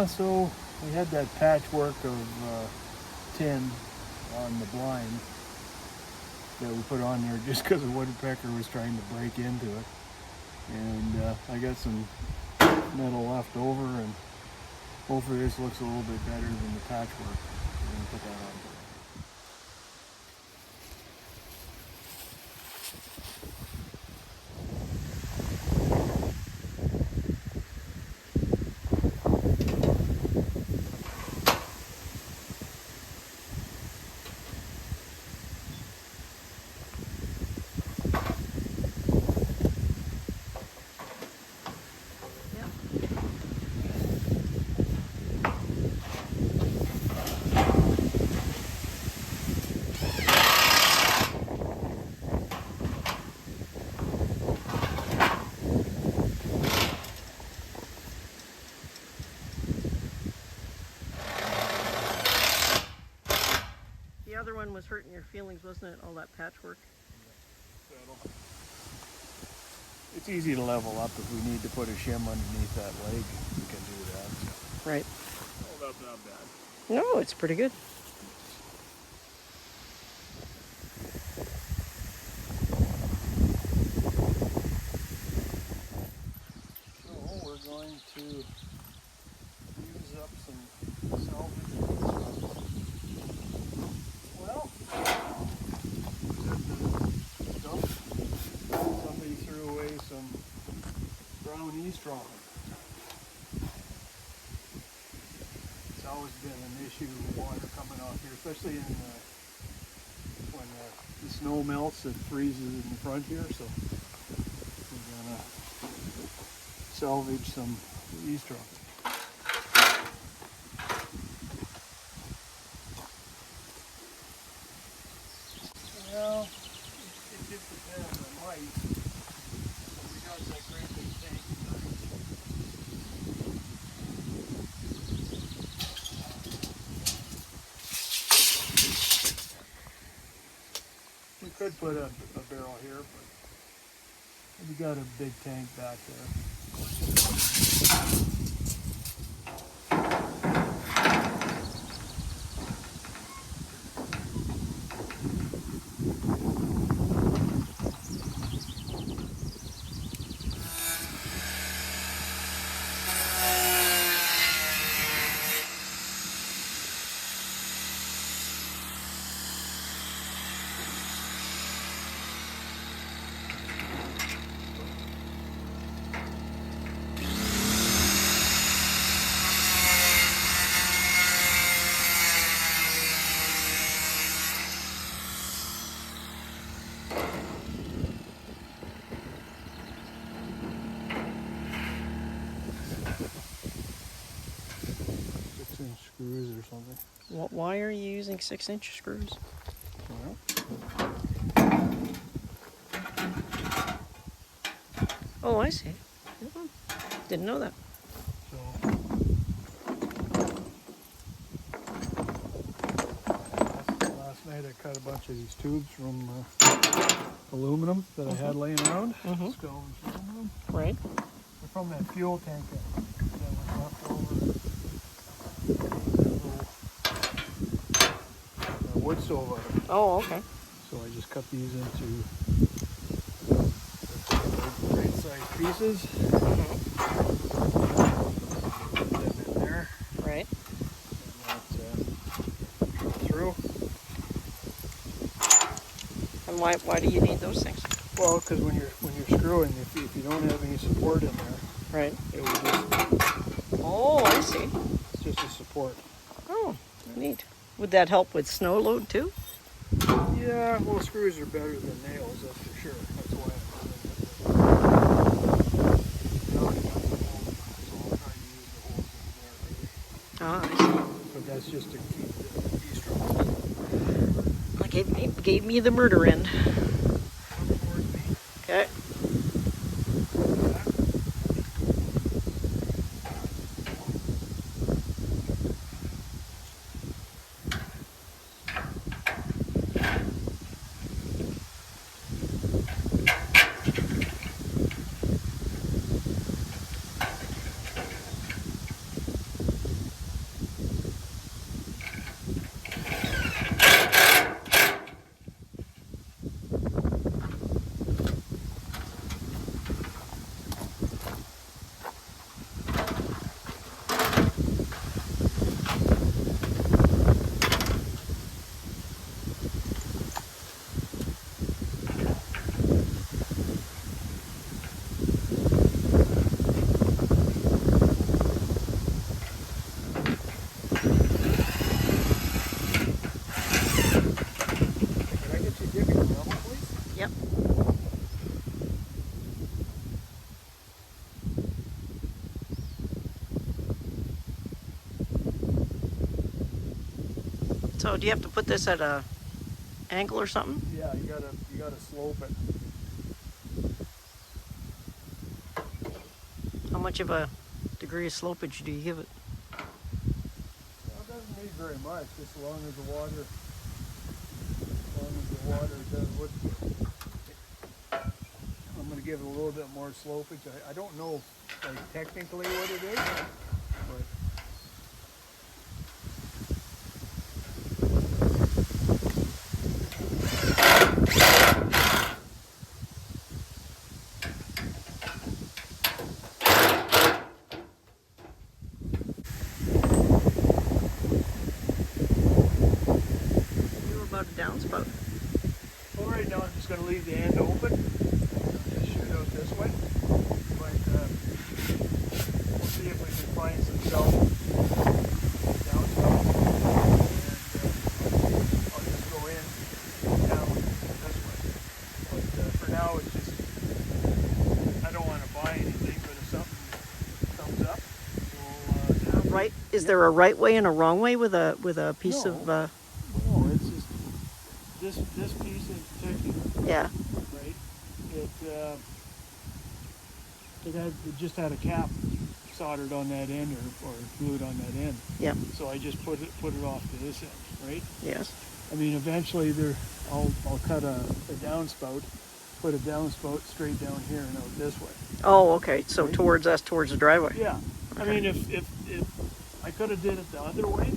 Yeah, so we had that patchwork of tin on the blind that we put on there just because a woodpecker was trying to break into it. And I got some metal left over, and hopefully this looks a little bit better than the patchwork. We're going to put that on today. The other one was hurting your feelings, wasn't it? All that patchwork. It's easy to level up. If we need to put a shim underneath that leg, we can do that. So. Right. Oh, that's not bad. No, it's pretty good. So we're going to use up some salvage. Well, somebody threw away some brown eavesdropping. It's always been an issue with water coming off here, especially in when the snow melts, it freezes in the front here. So we're gonna salvage some eavesdropping. Well, it just depends on might. So we got that great big tank tonight. We could put a barrel here, but we got a big tank back there. Screws or something. Why are you using 6-inch screws? Well, Oh, I see. Didn't know that. so last night I cut a bunch of these tubes from aluminum that I had laying around. Scavenged aluminum. Right. They're from that fuel tank that was left over. Wood stove oven. Oh, okay. So I just cut these into right size pieces. Put them in there. Right. And that go through. And why do you need those things? Well, because when you're screwing, if you don't have any support in there, Right. it will just. Oh, I see. It's just a support. Oh, neat. Would that help with snow load too? Yeah, well, screws are better than nails, that's for sure. That's why I'm doing it. Now I got the holes, so I'll try to use the holes in there. Ah, I see. But that's just to keep the eavesdropping. Like gave me the murder end. Okay. So do you have to put this at a angle or something? Yeah, you gotta slope it. How much of a degree of slopage do you give it? Well, it doesn't need very much, just as long as the water does what. I'm gonna give it a little bit more slopage. I don't know like technically what it is, but You were about a downspout. well, right now I'm just gonna leave the end open. Just shoot out this way, but we'll see if we can find some self downspout, and I'll just go in down this way. But for now, it's just I don't want to buy anything, but if something comes up, we'll. Right? Is there a right way and a wrong way with a piece No. of? No, it's just this piece in particular, Yeah. right? It just had a cap soldered on that end or glued on that end. Yep. So I just put it off to this end, right? Yes. I mean, eventually I'll cut a downspout, put a downspout straight down here and out this way. Oh, okay. So Right. towards the driveway. Yeah. I mean, if I could have did it the other way,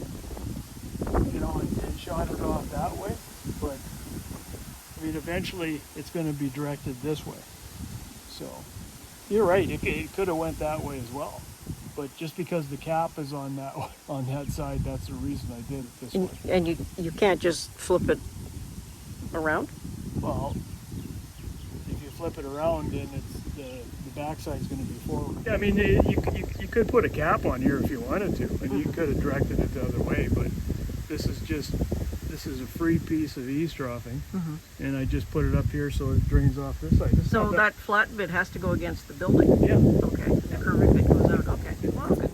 and shot it off that way, but I mean, eventually it's going to be directed this way. So you're right. It could have went that way as well, but just because the cap is on that side, that's the reason I did it this way. And you can't just flip it around. Well, if you flip it around, then it's the backside's going to be forward. Yeah, I mean, you could put a cap on here if you wanted to, and you could have directed it the other way, but this is a free piece of eavesdropping, and I just put it up here so it drains off this side. It's So not that flat bit has to go against the building. yeah. Okay. The curvy bit goes out. Okay. Well, good